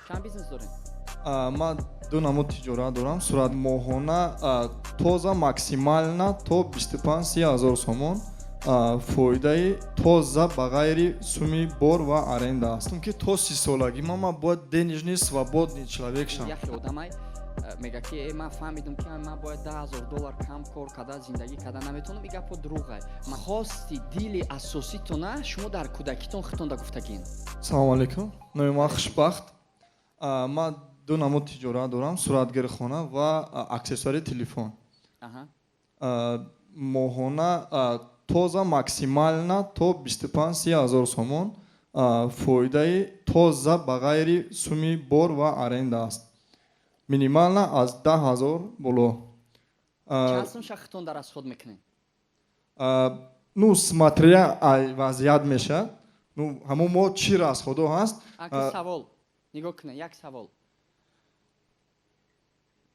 چند بیزنس دارین؟ من دو نمود تجارت دارم. صورت ماهانه تازه ماکسیمالنا تا 25,000 سومون. فایده تازه بغیر سومی بار و آرنده است. که تا 30 سالگی ما باید денежный свободный человек шам. یخی آدمای میگه که من فهمیدم که من باید $10,000 کم کار کرده زندگی کرده نمیتونم. میگه پا دروغه. من خواستی دیلی اساسی تو نه شما در کودکیتون خودتون دا گفتگین. سلام علیکم. نام من خوشبخت. من دو نمود تجارت دارم. صورتگرخانه و اکسسوری تلفن. ماهانه تازه ماکسیمالنا تا 25,000 سومون. فایده تازه بغیر سومی بار و آرنده است. مینیمالنا از 10,000 بالا. چند سوم شخصتون در از خود میکنین؟ نو смотря وضعیت میشه. نو همون ما چی را از خدا هست. سوال نگاه کنه. یک سوال.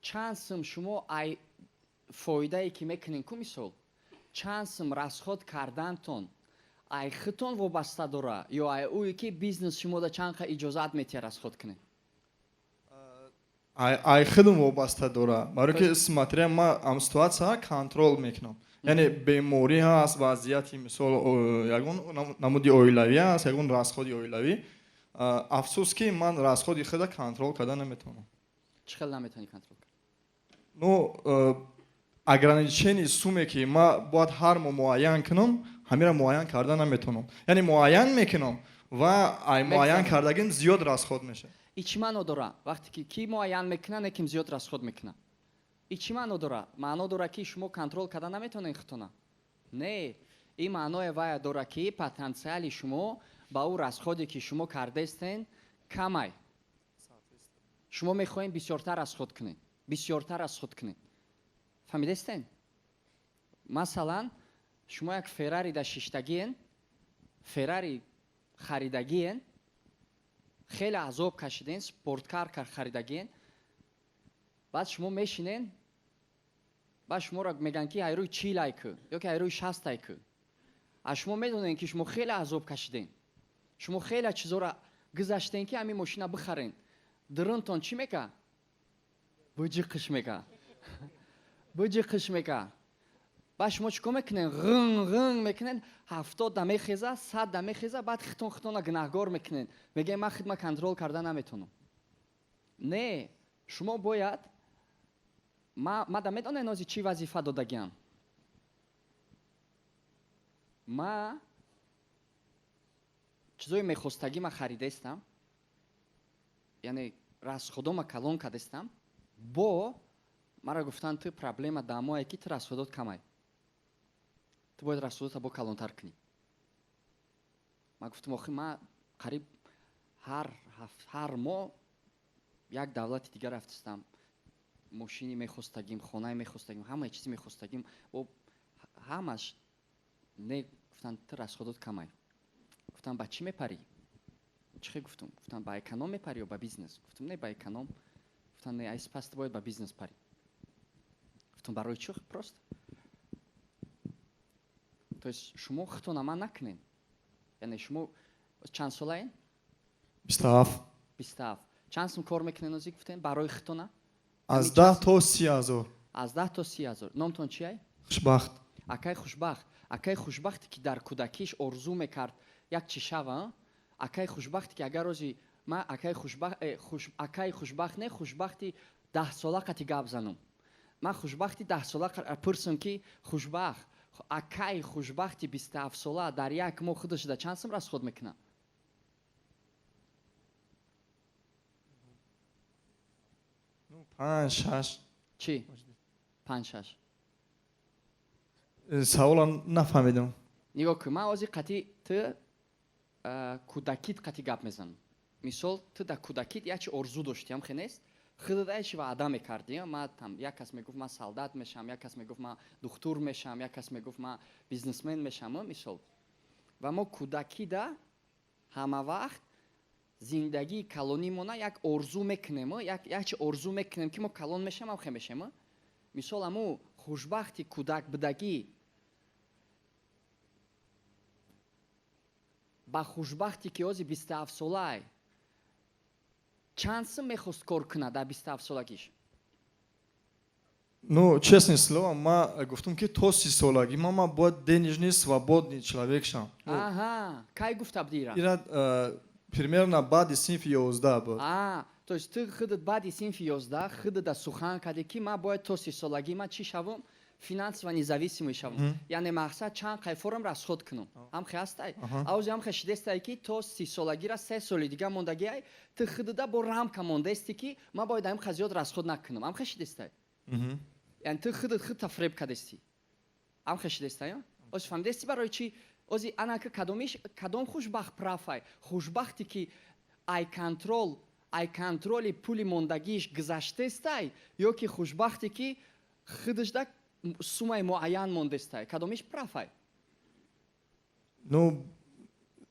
چند سوم شما ای فایده ای که میکنین کو مثال چند سوم راسخود کردنتون ای خودتون وابسته داره یا ای اویی که بیزنس شما دا چند اجازت میتیر راسخود کنه؟ ай خودم وابسته داره. برای که смотря ما ام سитуация کنترل میکنم. یعنی بیماری هست وضعیتی مثال یگون نمودی اویلوی هست یگون راسخودی اویلوی. افسوس که من راسخودی خود کنترل کردن نمیتونم. چخیل نمیتونی کنترل کنی؟ نو ограничение сумме که ما باید هر معین کنم همین را معین کردن نمیتونم. یعنی معین میکنم و ای معین کردگین زیاد راسخود میشه. ایچی معنی داره وقتی که کی معین میکنه نکیم زیاد راسخود میکنه؟ ایچی معنی داره؟ معنی داره که شما کنترل کردن نمیتونین خودتون. نه این معنی وای داره که پتانسیل شما با او راسخودی که شما کرده استین کمه. شما میخواین بسیارتر راسخود کنین. بسیارتر راسخود کنین. فهمیده استین؟ مثلا شما یک فراری در ششتگین فراری خریدگین خیلی عذاب کشیدین سپورتکار خریدگین بعد شما میشینین بعد شما را میگن که ایروی 40 لایک یا که ایروی 60 لایک شما میدونین که شما خیلی عذاب کشیدین شما خیلی چیزا را گذاشتین که همین ماشین بخرین درونتون چی میگه؟ بجیقش میگه بجیقش میگه بعد شما چیکار میکنین؟ غن میکنین 70 دمه خیزه 100 دمه خیزه بعد خودتون گناهگار میکنین میگه من خودم کنترل کردن نمیتونم. نه شما باید ما دا میدونین از چی وظیفه دادگیم. ما چیزای میخواستگی ما خریده استم یعنی راست خودم کلون کرده استم با مرا گفتن تو پرابلم دامایی که تو راست خودت کمای تو باید راست خودت با کلونتر کنی. ما گفتم آخه ما قریب هر ماه یک دولت دیگر رفتستم ماشینی میخواستگیم خانه میخواستگیم همه چیزی میخواستگیم و همش نه گفتن تو راست خودت کمای. گفتم با چی میپری؟ چی گفتم؟ گفتم با اکونوم میپری یا با بیزنس؟ گفتم نه با اکونوم. گفتن نه ایس پس باید با بیزنس پری. گفتم برای چی؟ پروست то есть شما خودتون عمل نکنین. یعنی شما چند ساله این؟ 27. 27. چند سال کار میکنین از این گفتین برای خودتون؟ از 10 تا 30,000. از 10 تا 30,000. نامتون چیه؟ خوشبخت. اکای خوشبخت. اکای خوشبختی که در کودکیش آرزو میکرد یک چی شوه. اکای خوشبختی که اگر روزی ما اکای خوشبخت نه خوشبختی 10 ساله قتی گپ زنم. من خوشبختی 10 ساله پرسم که خوشبخت اکای خوشبختی 27 ساله در یک ماه خودش در چند سم راست خود میکنه؟ 5-6. چی؟ 5-6. سوال نفهمیدم. نگاه کن من از این قطعی تو کودکیت قطعی گپ میزنم. مثال تو در کودکیت یک چی آرزو داشتیم خیلی نیست؟ خودت ایش وعده میکردی. من یک کس میگفت من سالدات میشم، یک کس میگفت من دکتر میشم، یک کس میگفت من بیزنسمن میشم. مثال و ما کودکی دا همه وقت زندگی کلونی مونه یک آرزو میکنیم. یک چی آرزو میکنیم که ما کلون میشم هم خیلی میشم. مثال همو خوشبختی کودک بدگی با خوشبختی که از 27 ساله чанд сум мехост кор кунад дар 27 солагиш? Ну, честное слово, ма гуфтам ки то 30 солаги ма бояд денежный, свободный человек шам. Аҳа, кай гуфта буди ира? Ира примерно баъди синфи 11 буд. То есть ты худат баъди синфи 11 худата сухан карде ки ма бояд то 30 солаги ма чӣ шавам? Финансово независимый шавам. Яъне мақсад чанд қайфорам расход кунам. Ҳамхе ҳастай? Аузи ҳамхе шидестай ки то 30 солагира 3 соли дига мондагиай, ты худата бо рамка мондаисти ки ма бояд ҳамқа зиёд расход накунам. Ҳамхе шидестай? яъне ту худат худта фреб кардести. ҳамхе шидестай? Ози фаҳмидести барои чӣ? Ози анака кадом хушбахт прафай? Хушбахте ки ай контроли пули мондагиш гузаштестай ё ки хушбахте ки худашда сумаи муайян мондестай? Кадомиш прафай? Ну,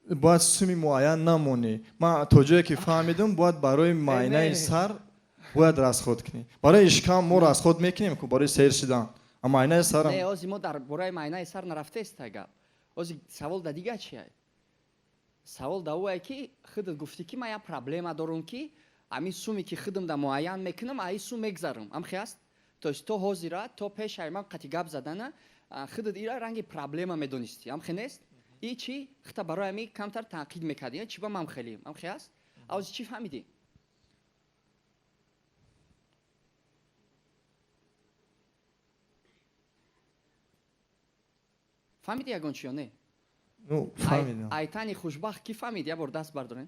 бояд суми муайян намонӣ. Ман то ҷое ки фаҳмидам, бояд барои майнаи сар бояд расход кунӣ. Барои ишкам мо расход мекунем ку барои сер шидан. А майнаи сарам не, ози мо дар бораи майнаи сар нарафтестай гап. Ози савол да дига чиай? Савол да уае ки худат гуфтӣ ки ман як проблема дорам ки ҳамин суме ки худам да муайян мекунам аи сум мегзарам. Ҳамхе аст? То есть то ҳозира то пешаи ман қати гап задана худат ира ранги проблема медонистӣ. ҳамхе нест? И чӣ худта барои ҳамин камтар танқид мекардӣ? Чӣ ба ман хелӣ? ҳамхе аст? Ози чӣ фаҳмидӣ? фаҳмиди ягон чӣ ё не? Ну, фаҳмидам. Айтани хушбахт ки фаҳмид? Як бор даст бардорен.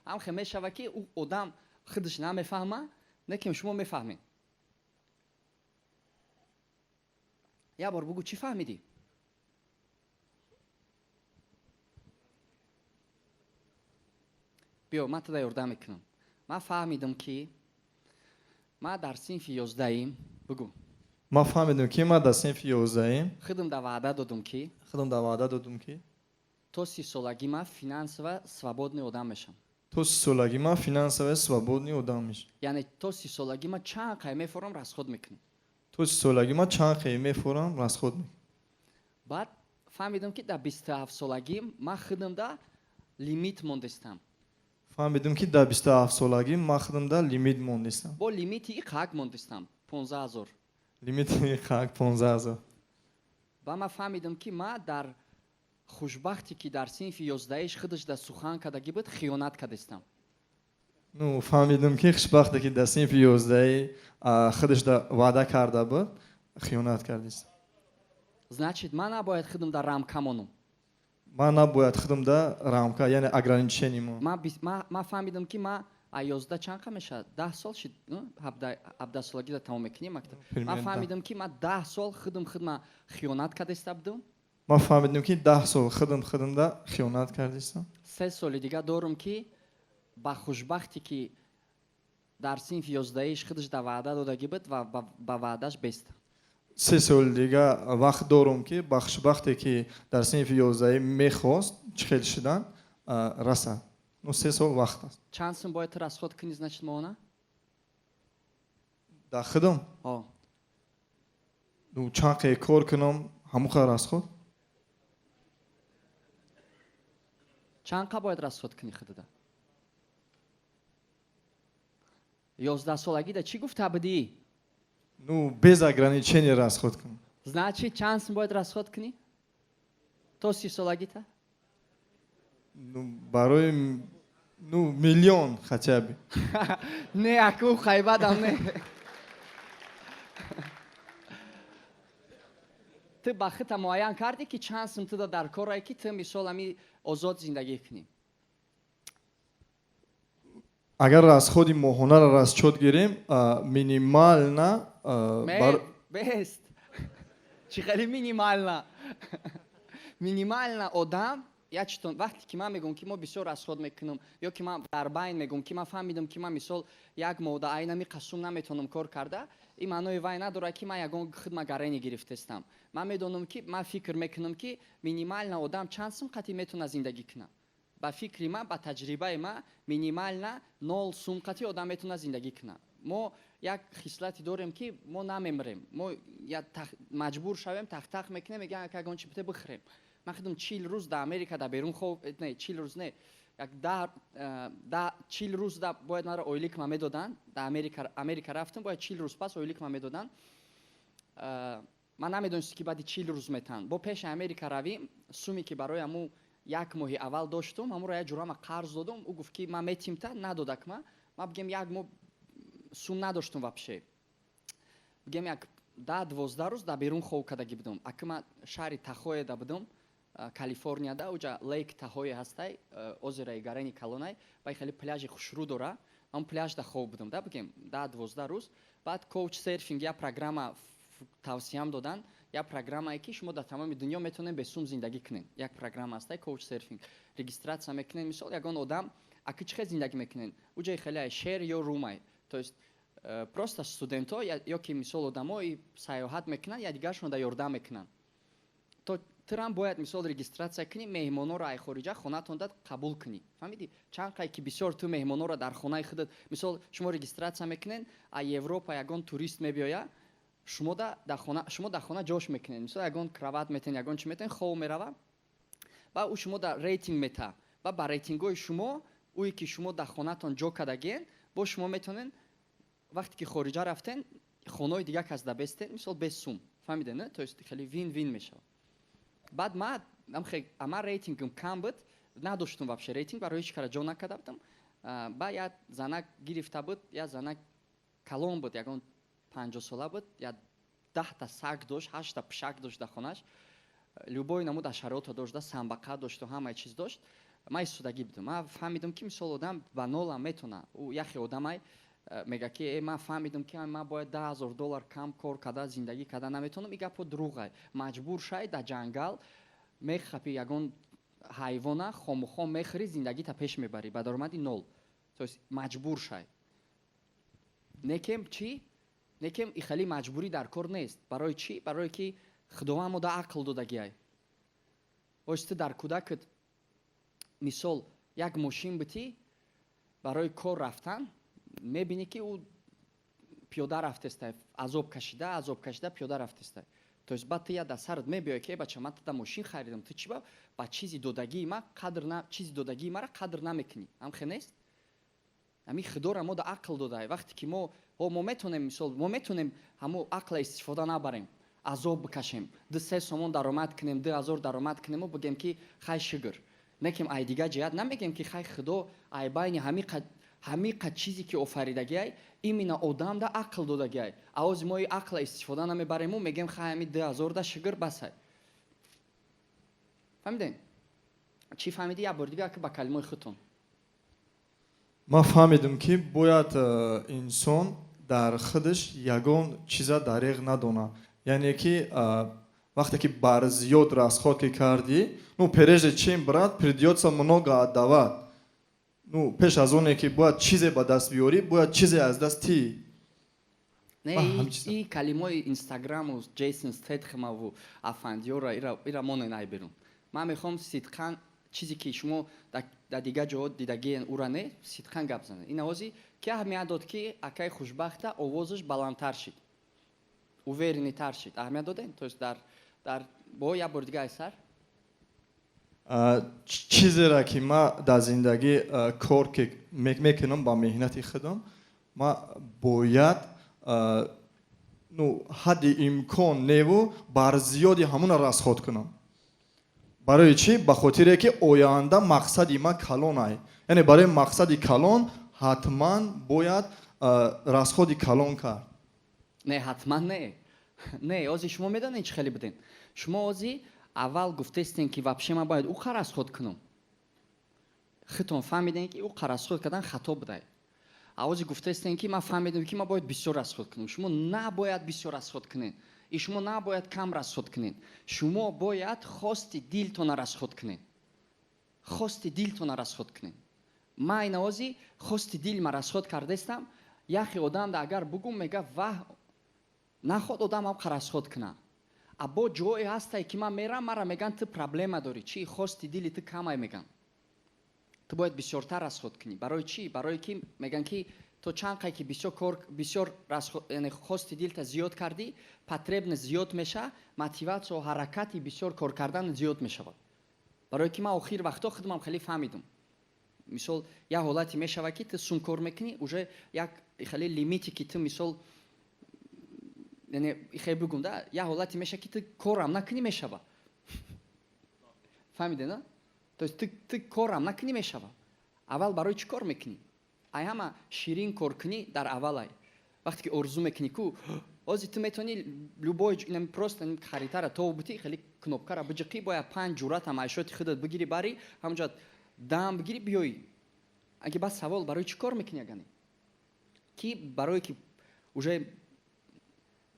ҳамхе мешава ки ӯ одам худаш намефаҳма, лекин шумо мефаҳмед. як бор бугӯ чӣ фаҳмидӣ? биё ман туда ёрдам мекунам. Ман фаҳмидам ки ман дар синфи 11 бугӯ. Ман фаҳмидам ки ман дар синфи 11 худам да ваъда додам ки то 30 солагӣ ман финансово свободный одам мешам. то 30 солагӣ ман финансово свободный одам мешам. яъне то 30 солагӣ ман чанд қай мефорам расход мекунам. то 30 солагӣ ман чанд қай мефорам расход мекунам. баъд фаҳмидам ки дар 27 солагӣ ман худам да лимит мондестам. фаҳмидам ки дар 27 солагӣ ман худам да лимит мондестам. бо лимити иқак мондестам 15000. Лимити иқак 15000. ва ман фаҳмидам ки ман дар хушбахте ки дар синфи 11 худаш да сухан кардагӣ буд хиёнат кардестам. Ну, фаҳмидам ки хушбахте ки дар синфи 11 худаш да ваъда карда буд хиёнат кардестам. значит ман набояд худам да рамка монам. ман набояд худам да рамка яъне ограничение монам. ман фаҳмидам ки ман 11 чанд қа мешавад? 10 сол шид 17 солагида тамом мекунем мактаб. ман фаҳмидам ки ман 10 сол худам хиёнат кардеста будам. ман фаҳмидам ки 10 сол худам да хиёнат кардестам. 3 соли дига дорам ки ба хушбахте ки дар синфи 11 худаш да ваъда додагӣ буд ва ба ваъдаш беста. 3 сол дига вақт дорам ки ба хушбахте ки дар синфи 11 мехост чихел шидан расад. Ну, 3 сол вақт аст. чанд сум бояд расход кунӣ значит моҳона? Дар худам? Ну, чанд қай кор кунам ҳамуқа расход? чанд қа бояд расход кунӣ худада? 11 солагида чӣ гуфта будӣ? Ну, без ограничения расход кунам. значит чанд сум бояд расход кунӣ? то 30 солагита? Ну, барои миллион хотя бы. не аку хайбадам не. ту ба худта муайян кардӣ ки чанд сум туда дар корае ки ту мисол ҳами озод зиндагӣ кунӣ? агар расходи моҳонаро расчет гирем минимально бест чӣ хеле минимально. минимально одам якчитон вақте ки ман мегӯям ки мо бисёр расход мекунам ё ки ман дар байн мегӯям ки ман фаҳмидам ки ман мисол як мода айнами қасум наметавонам кор карда, ин маънои вай надорад ки ман ягон худма гарени гирифтестам. ман медонам ки ман фикр мекунам ки минимально одам чанд сум қати метавона зиндагӣ кунад. ба фикри ман ба таҷрибаи ман минимально 0 сум қати одам метавона зиндагӣ кунад. мо як хислати дорем ки мо намемрем. мо маҷбур шавем тах мекунем мегӯям ягон чи бите бихӯрем. ман худам 40 рӯз дар Америка дар берун хоб не 40 рӯз не як 40 рӯз бояд маро ойлик ма медодан. Дар Америка рафтам, бояд 40 рӯз пас ойлик ма медодан. Ман намедонистам ки баъди 40 рӯз метаҳанд. Бо пеши Америка равим, суме ки барои ҳамун як моҳи аввал доштум, ҳамунро як ҷурама қарз додум. Ӯ гуфт ки ман метимта, надодак ма. Ман бигем як моҳ сум надоштум вапше. Бигем як 10-12 рӯз дар берун хоб кардагӣ будум. Аки ман шаҳри Тахоеда будум, Калифорнияда, уҷа Лейк Тахое ҳастай, озераи Гарани Калонай, баъд хеле пляжи хушрӯ дора. Ман пляжда хоб будум, да бигем 10-12 рӯз. Баъд коуч серфинг як программа тавсиям додан, як программае ки шумо дар тамоми дунё метавонед бе сум зиндагӣ кунед. Як программа ҳастай коуч серфинг. Регистратсия мекунед, мисол ягон одам аки чӣ хел зиндагӣ мекунед? Уҷаи хеле шер ё румай. То есть просто студентҳо ё ки мисол одамо сайёҳат мекунанд, я дигаршон ёрдам мекунанд. То тирам бояд мисол регистратсия кунӣ, меҳмононро ай хориҷа хонатон дад қабул кунӣ. Фаҳмидӣ? Чанд қай ки бисёр ту меҳмононро дар хонаи худат, мисол шумо регистратсия мекунед, ай Европа ягон турист мебиёя, шумо дар хона ҷош мекунед. Мисол ягон крават метен, ягон чӣ метен, хоб мерава. Ба ӯ шумо дар рейтинг мета. Ба ба рейтингои шумо, ӯе ки шумо дар хонатон ҷо кардагиен, бо шумо метавонед вақте ки хориҷа рафтен, хонаи дигар кас да бестен, мисол без сум. Фаҳмидед, не? То есть хеле вин мешавад. Баъд ман рейтингам кам буд, надоштум вообще рейтинг, барои ҳеч кара ҷо накарда будам. Ба як занак гирифта буд, як занак калон буд, ягон 50 сола буд, як 10 та саг дошт, 8 та пишак дошт дар хонаш. Любой намуда шароита дошт, самбақа дошт, ҳамаи чиз дошт. Ман истодагӣ будам. Ман фаҳмидам ки мисол одам ба нолам метавона. Ӯ яхе одамай мега ки ман фаҳмидам ки ман бояд $10,000 кам кор карда зиндагӣ карда наметавонам. Игар по дурӯғай. Маҷбур шай дар ҷангал мехапи ягон ҳайвона, хомухом мехӯри, зиндагита пеш мебарӣ. Ба даромади нол. То есть маҷбур шай. Некем чӣ? Некем ихали маҷбурӣ дар кор нест. Барои чӣ? Барое ки Худованд мода ақл додагиай. Ош ту дар кӯдакат мисол як мошин битӣ барои кор рафтан, мебинӣ ки ӯ пиёда рафтестай, азоб кашида пиёда рафтестай. То есть баъд ту як дар сарат мебиёй ки бача ман туда мошин харидам, ту чӣ ба чизи додагии ма чизи додагии мара қадр намекунӣ. Ҳамхе нест? Ами Худора мода ақл додае. Вақте ки мо метонем мисол мо метонем ҳамун ақла истифода набарем, азоб бикашем, 2-3 сомон даромад кунем, 2000 даромад кунем, бигем ки хай шугр. Некем ай дигар ҷиҳат намегем ки хай Худо ай байни ҳамиқа чизе ки офаридагиай именно одам да ақл додагиай. Авози мо ақла истифода намебарему, мегем хай ҳами 2000 да шугр басай. Фаҳмидем? Чӣ фаҳмидӣ? Як бор дигар ки ба калимаи худтон. ман фаҳмидам ки бояд инсон дар худаш ягон чиза дариғ надона. Яъне ки вақте ки бар зиёд расход ки кардӣ, прежде чем брат, придётся много отдавать. Пеш аз оне ки бояд чизе ба даст биёрӣ, бояд чизе аз дасти. Не, и калимаи Инстаграму Джейсон Стэтхэмову афандиёра ира моненай берун. Ман мехоҳам сидқан чизе ки шумо дар дигар ҷоҳо дидагиен ӯра не, сидқан гап занед. Ин авози ки аҳамият дод ки акай хушбахта овозаш баландтар шид, уверенитар шид. Аҳамият додем? То есть дар бо як бор дигар айсар чизеро ки ман дар зиндагӣ кор мекунам ба меҳнати худам, ман бояд ҳадди имкон неву бар зиёди ҳамуна расход кунам. барои чӣ? Ба хотире ки оянда мақсади ман калон ай. Яъне барои мақсади калон ҳатман бояд расходи калон кард. Не, ҳатман не. Не, ози шумо медонед чӣ хеле будем? Шумо ози аввал гуфтестен ки вапше ман бояд уқа расход кунам. Худтон фаҳмидем ки уқа расход кардан хато будай. Авози гуфтестен ки ман фаҳмидам ки ман бояд бисёр расход кунам. Шумо набояд бисёр расход кунед. И шумо набояд кам расход кунед. Шумо бояд хости дилтона расход кунед. Хости дилтона расход кунед. Ман ин авози хости дил ма расход кардестам. Яхе одам да агар бугум мега ваҳ наход одам ҳам расход куна. Або ҷое ҳастай ки ман мерам, мара меган ту проблема дорӣ. Чӣ хости дили ту камай меган. Ту бояд бисёртар расход кунӣ. Барои чӣ? Барои ки меган ки то чанд қай ки бисёр хости дилта зиёд кардӣ, потребность зиёд меша, мотиватсия ҳаракати бисёр кор кардан зиёд мешавад. Барои ки ман охир вақтҳо худамам хеле фаҳмидам. мисол я ҳолате мешава ки ту сумкор мекунӣ уже як хеле лимите ки ту мисол яъне хеле бигум да я ҳолате меша ки ту корам накунӣ мешава фаҳмиде на то есть ту корам накунӣ мешава аввал барои чӣ кор мекунӣ ай ҳама ширин кор кунӣ дар аввалай вақте ки орзу мекунӣ ку ҳозир ту метавонӣ любой просто харитара то бутӣ хеле кнопкара биҷиқӣ бояд 5 ҷуръатам ашёти худат бигирӣ барӣ ҳамаҷоят дам бигирӣ биёӣ аги баъд савол барои чӣ кор мекунӣ агане ки барое ки уже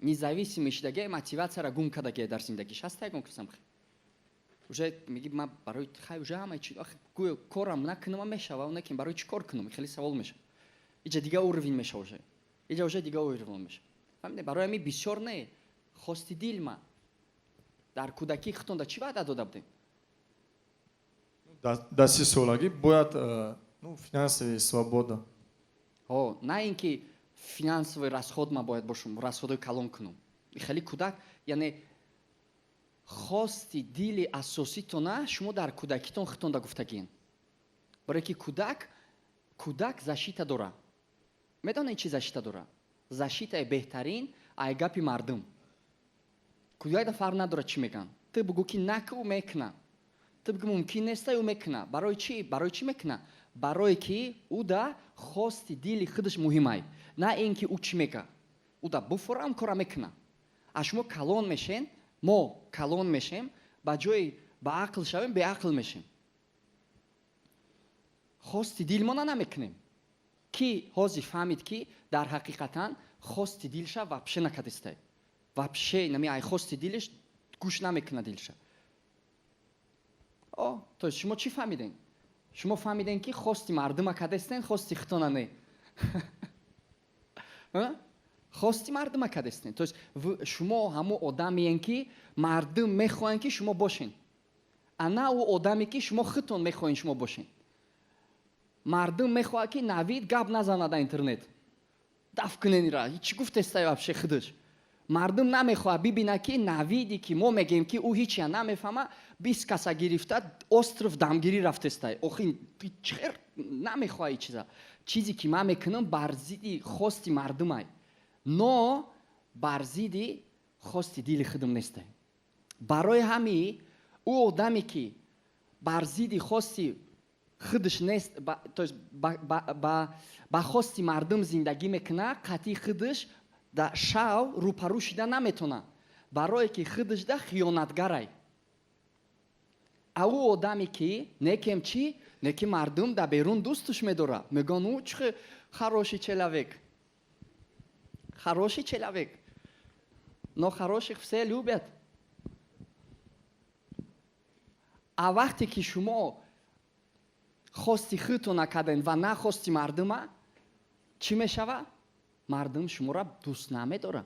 независимӣ шудагия мотиватсияра гум кардагия дар зиндагиш ҳаста ягон касам уже меги ман барои хай уже ҳамаи чи гӯё корам накунам мешава онакин барои чӣ кор кунам хеле савол мешава иҷа дига уровень меша уже иҷа уже дига уровень меша фаҳмиде барои ҳамин бисёр не хости дил ма дар кӯдакӣ хитонда чӣ ваъда дода будем дар 30 солагӣ бояд финансовая свобода на ин ки финансовый расход ма бояд бошам расходои калон кунам хеле кӯдак яъне хости дили асоситона шумо дар кӯдакитон хитонда гуфтагиен барое ки кӯдак защита дора медонед чӣ защита дора защитаи беҳтарин ай гапи мардум кӯдак да фарқ надорад чӣ мегӯянд ту бигӯ ки наку ӯ мекуна ту бигӯ мумкин нестай ӯ мекуна барои чӣ мекуна барое ки ӯ да хости дили худаш муҳимай на ин ки ӯ чӣ мега ӯ да буфурам кора мекуна а шумо калон мешен мо калон мешем ба ҷои ба ақл шавем беақл мешем хости дилмона намекунем ки ҳозир фаҳмид ки дар ҳақиқатан хости дилша вапше накардистай вапше нами ай хости дилиш гӯш намекуна дилша то есть шумо чӣ фаҳмиден шумо фаҳмиден ки хости мардума кардистен хости хитона не хости мардума кардистен то есть шумо ҳамун одамиен ки мардум мехоҳанд ки шумо бошен а на ӯ одаме ки шумо хитон мехоҳен шумо бошен мардум мехоҳад ки навид гап назанад дар интернет даф куненира чӣ гуфтестай вапше худаш мардум намехоҳад бибинад ки навиди ки мо мегӯем ки ӯ ҳичя намефаҳма 20 каса гирифта остров дамгирӣ рафтестай охин чер намехоҳад чиза чизе ки ман мекунам бар зидди хости мардумай но бар зидди хости дили худам нестай барои ҳамин ӯ одаме ки бар зидди хости худаш нест то есть ба хости мардум зиндагӣ мекуна қатъи худаш да шав рӯпарӯ шуда наметона барое ки худаш да хиёнатгарай а ӯ одаме ки некем чӣ неки мардум да берун дӯстуш медора мегӯянд ӯ чӣ хороший человек но хороших все любят а вақте ки шумо хости худтона карден ва на хости мардума чӣ мешава мардум шуморо дӯст намедора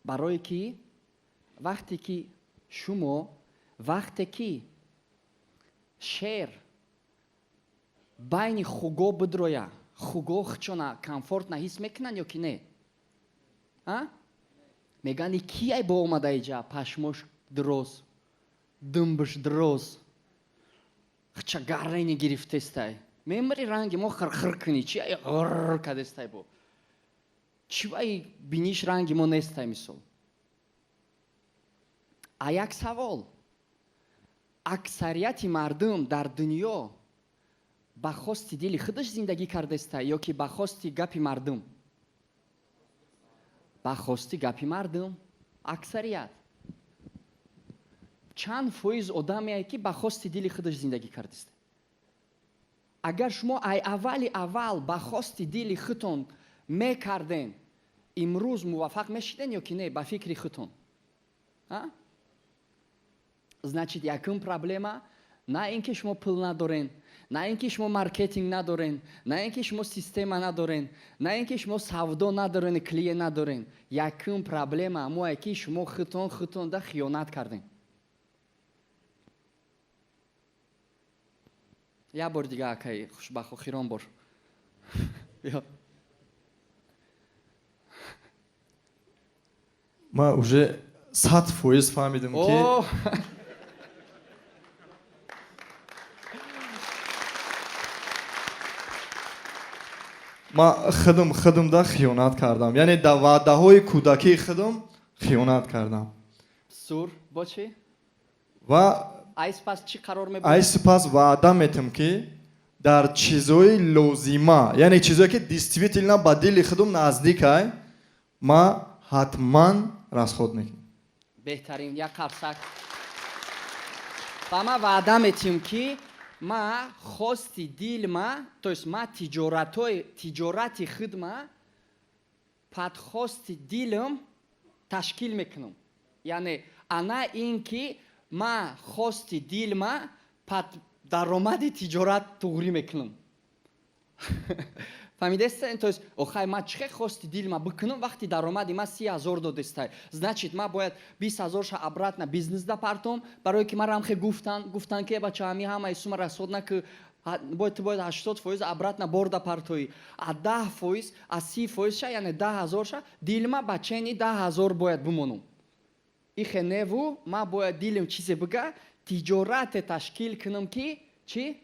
барое ки вақте ки шер байни хуго бидроя хуго хчона комфортна ҳис мекунанд ё ки не мегӯянд кияй бо омада иҷа пашмош дроз думбаш дроз хча гаррени гирифтестай мемари ранги мо хирхир кунӣ чи р кардестай бо чивай биниш ранги мо нестай мисол а як савол аксарияти мардум дар дунё ба хости дили худаш зиндагӣ кардестай ё ки ба хости гапи мардум ба хости гапи мардум аксарият чанд фоиз одамее ки ба хости дили худаш зиндагӣ кардестай агар шумо аввал ба хости дили худтон мекарден имрӯз муваффақ мешиден ё ки не ба фикри худтон значит якум проблема на ин ки шумо пул надорен на ин ки шумо маркетинг надорен на ин ки шумо система надорен на ин ки шумо савдо надорен клиент надорен якум проблема ҳамое ки шумо худтонда хиёнат карден як бор дига акай хушбахохирон бор ман уже 100% фаҳмидам ки ма хидмда хиёнат кардам, яъне дар ваъдаҳои кӯдакии хидм хиёнат кардам. сур бо чӣ? Ва ай сипас чӣ қарор ай мебудед? сипас ваъда метам ки дар чизҳои лозима, яъне чизҳое ки действительно ба дили хидм наздик ай, ма ҳатман расход мекунам. беҳтарин як қарсак. Ва ма ваъда метим ки ма хости дилма, то есть ма тиҷорати хидма падхости дилам ташкил мекунам. Яъне ана ин ки ма хости дилма пад даромади тиҷорат туғрӣ мекунам. фаҳмидестен? То есть охай ма чӣ хости дилма бикунам вақти даромади ма 30,000 додестай. Значит ма бояд 20,000 обратно бизнесда партом, барое ки маро ҳамхе гуфтан ки бача ҳами ҳамаи сума расход накӣ, бояд 80% обратно борда партоӣ. А 10%, а 30% ша, яъне 10,000 ша, дилма ба чени 10,000 бояд бимонам. Ихе неву ма бояд дилим чизе бига, тиҷорате ташкил кунам ки чӣ?